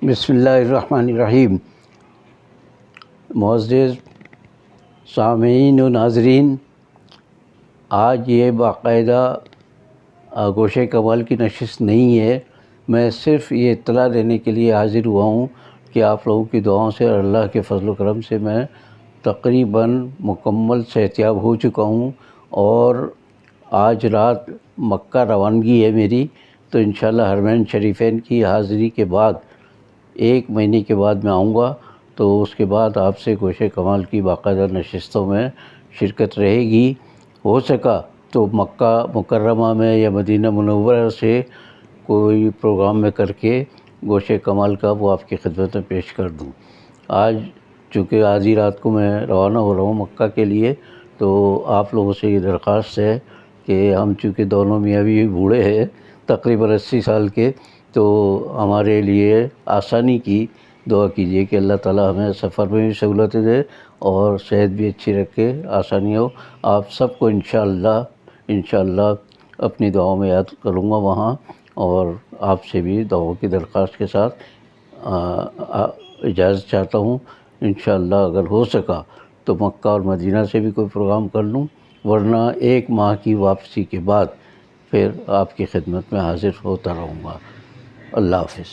بسم اللہ الرحمن الرحیم۔ معزز سامعین و ناظرین، آج یہ باقاعدہ گوشہ کمال کی نشست نہیں ہے، میں صرف یہ اطلاع دینے کے لیے حاضر ہوا ہوں کہ آپ لوگوں کی دعاؤں سے اور اللہ کے فضل و کرم سے میں تقریباً مکمل صحتیاب ہو چکا ہوں، اور آج رات مکہ روانگی ہے میری، تو انشاءاللہ حرمین شریفین کی حاضری کے بعد 1 مہینے کے بعد میں آؤں گا، تو اس کے بعد آپ سے گوشہ کمال کی باقاعدہ نشستوں میں شرکت رہے گی۔ ہو سکا تو مکہ مکرمہ میں یا مدینہ منورہ سے کوئی پروگرام میں کر کے گوشہ کمال کا وہ آپ کی خدمت میں پیش کر دوں۔ آج چونکہ آدھی رات کو میں روانہ ہو رہا ہوں مکہ کے لیے، تو آپ لوگوں سے یہ درخواست ہے کہ ہم چونکہ دونوں میاں بھی بوڑھے ہیں، تقریباً 80 سال کے، تو ہمارے لیے آسانی کی دعا کیجیے کہ اللہ تعالیٰ ہمیں سفر میں بھی سہولتیں دے اور صحت بھی اچھی رکھے، آسانی ہو۔ آپ سب کو انشاءاللہ اپنی دعاؤں میں یاد کروں گا وہاں، اور آپ سے بھی دعاؤں کی درخواست کے ساتھ اجازت چاہتا ہوں۔ انشاءاللہ اگر ہو سکا تو مکہ اور مدینہ سے بھی کوئی پروگرام کر لوں، ورنہ 1 ماہ کی واپسی کے بعد پھر آپ کی خدمت میں حاضر ہوتا رہوں گا۔ اللہ حافظ۔